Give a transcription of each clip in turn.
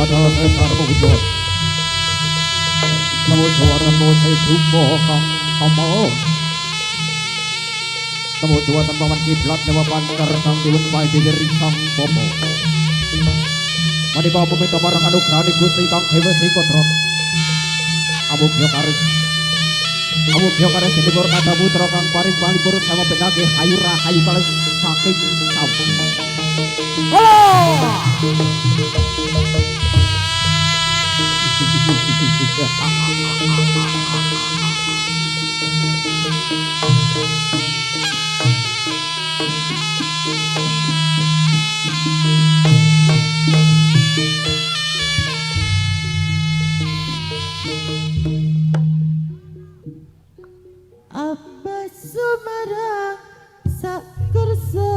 adalah Sesar Wujud. Namo Jawa tanpa sedupo kang kamau. Namo Jawa tanpa man kiblat dewa pancar kang diwen pai dari sang popo. Manika pemita barang anugrahane Gusti kang dewa sikotra. Amugya karis. Amugya karis dipur kada putra kang paring palipur sama penage hayu rahayu kales saking sampun. Apa sumarang sak kersa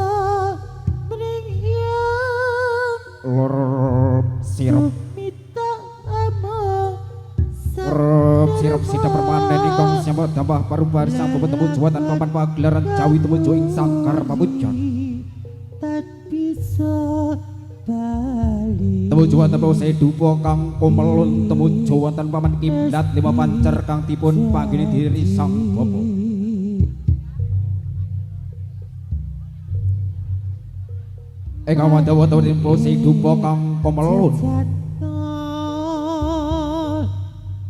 mringhyang Lor sirup sirup sida permanen ingkang sambut tambah parubar sang temu juwatan papan pagelaran Jawi temu ing sangkar pamujan tak bisa bali temu juwatan tanpa sedupa kang komelun temu juwatan paman kiblat lima pancer kang dipun panggili diri sang bapa ing awandawa tempo sedupa kang komelun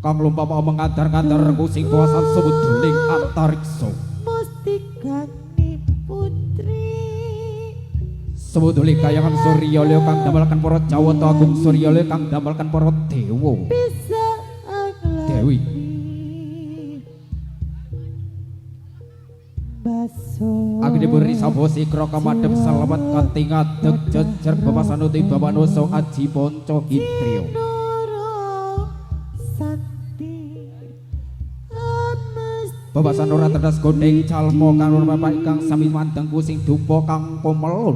kang lumpama mengantar-antar kusing kuasa sebut duling antariksa mustikani putri sebut duling kayangan Surya Leo kang damelkan para Jawata Agung Surya Leo kang damelkan para dewa bisa Dewi baso Agni beri sabo sikro kamadep selamat kanthi ngadeg jejer bapasanuti babanoso aji ponco hitrio Babasan ora tedas gondeng calmo kang ora bapak ingkang sami mandeng kusing dupa kang komelun.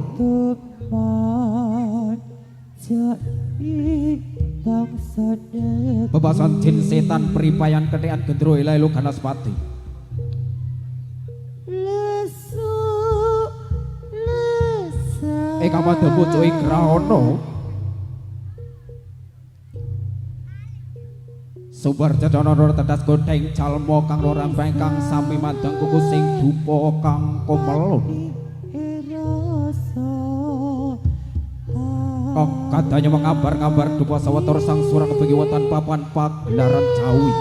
Babasan jin setan peripayan ketekan gendro ilalu ganaspati. Eka madhe pucuke grahana. Subar cedana nur tedas godheng calmo kang ora kang sami mandeng kuku sing dupa kang komelun kang kadanya mengabar-ngabar dupa sawator sang surang bagi wonten papan pagelaran Jawi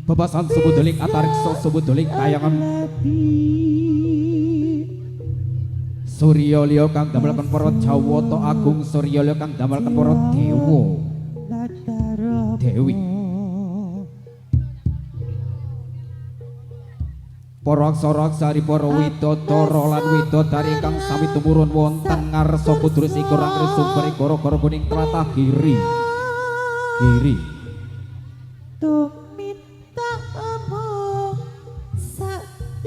bebasan subudeling atariksa subudeling kayangan Surya Leo kang damelkan para Jawata Agung Surya Leo kang damelkan para dewa Dewi para aksara-aksari para widodara lan widodari kang sami tumurun wonten ngarsa putri sikur angger sumber gara-gara kuning tlatah giri giri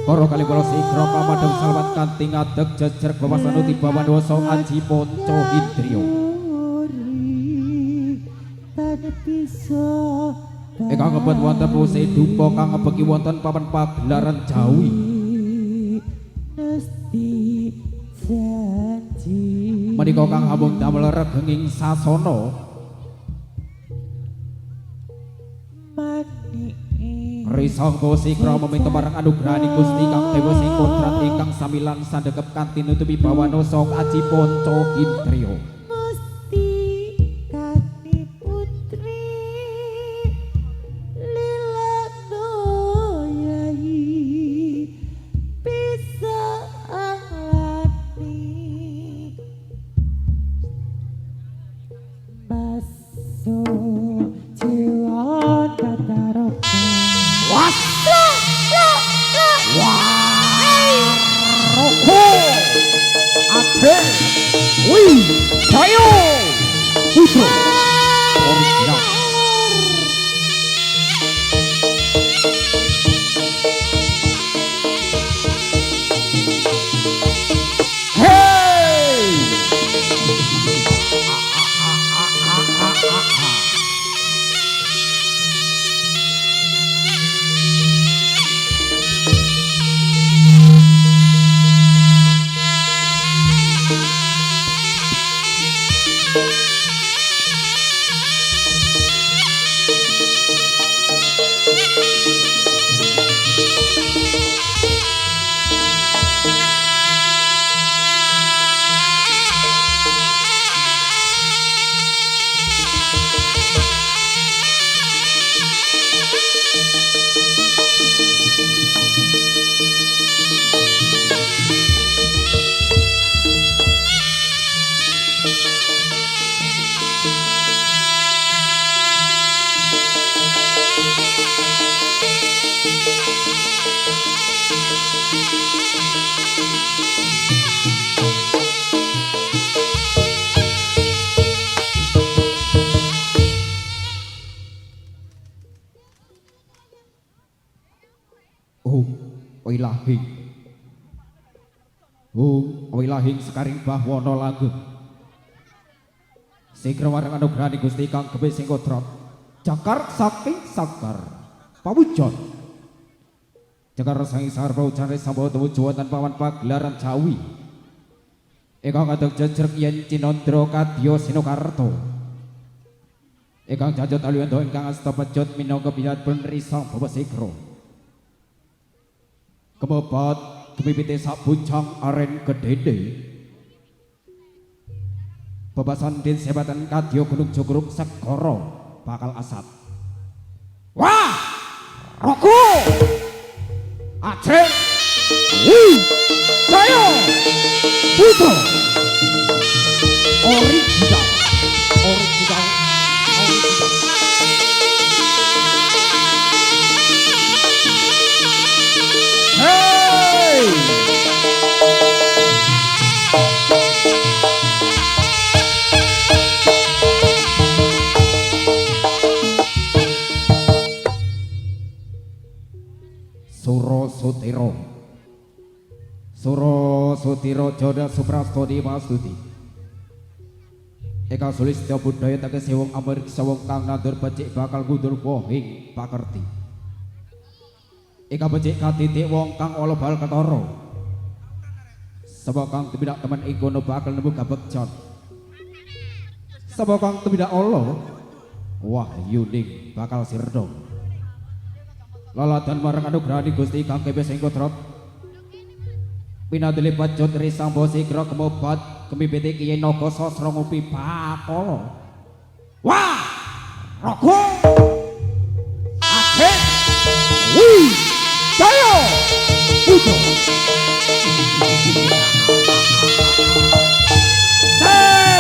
Karo kali kala sigra pamadhep salawat kanthi ngadeg jejer bawasanuti bawandosa aji ponco hidrio Eka ngebet wonten puse dupa kang ngebeki wonten papan pagelaran Jawi menika kang ambung damel regenging sasana Risangga sikra meminta marang anugrahani Gusti kang dewa sing kodrat ingkang samilan sandhekep kanthi nutupi bawandosa aji ponco hidrio Wilahing wilahing sekaring bahwana langgeng sigra warang anugrahani Gusti kang gebih sing kodrat cakar saking sakar pawujon cakar sang sarwa ucare sambau temu juwatan pawan pagelaran Jawi ingkang kadang jejer yen Cinandra kadya Sinokarto ingkang jajut aliwendo ingkang asta pejut minangka bidat penerisa Bapak Sigra kemebat kemipite sak buncang aren gedede bebasan din sebatan kadya gunung Jogorok segara bakal asat wah roku aceh jaya putra original hey Suro Sutiro Joda Suprasto Dimastuti Eka Sulistya budaya tegese wong Amerika wong kang nandur becik bakal ngundur wohing pakerti Eka becik katitik wong kang ala bal ketara sapa kang tumindak temen ing kono bakal nemu gabekjon sapa kang tumindak ala wahyuning bakal sirna laladan marang anugrahani Gusti kang kebih sing kodrat pinadele pajut risang Sigra kemobat kemipite Kyai Naga Sasra ngupi bakala wah raga aceh jaya putra hey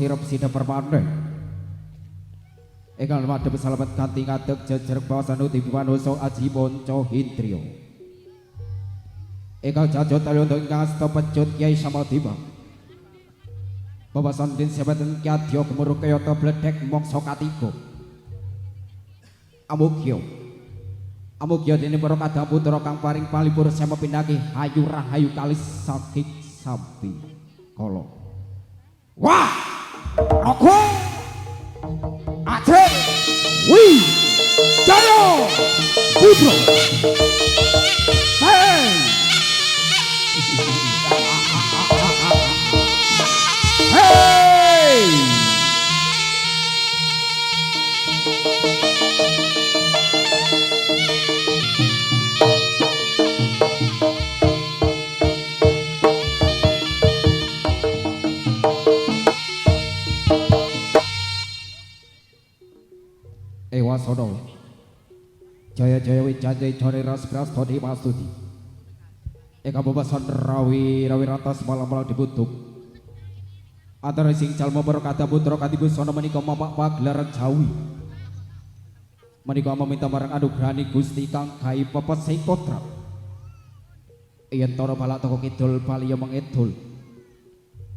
sirep sida perpandhe ingkang madhep salamet kanthi ngadeg jejer bawasan uti panusa aji ponco hindriya ingkang jajut talyondo ingkang asta pecut Kyai Samadhiwa bawasan din sebatan kadya gemuruh kayata bledhek mangsa katiga amugya dene para kadang putra kang paring palipur sema pinaki hayu rahayu kalis saking sampi kala wah aku aceh jaya putra hey hey Wasono Jaya Jaya Wijaya Jari Ras Prasto Dimastuti Eka bebasan rawi ratas malam-malam dibutuh antara sing jalma berkata putra katibu sono menika mamak pagelaran Jawi menika meminta marang anugrahani Gusti kang gawe pepesih kodrat yen tono balak toko kidul bali mengidul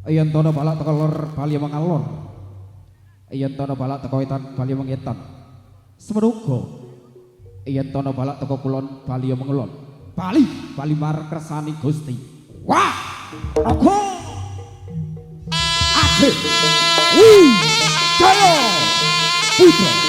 yen tono balak toko lor bali mengalor yen tono balak toko etan bali mengetan semeruga yen tono balak toko kulon bali mengelon bali marang kersani Gusti wah aku aceh jaya putra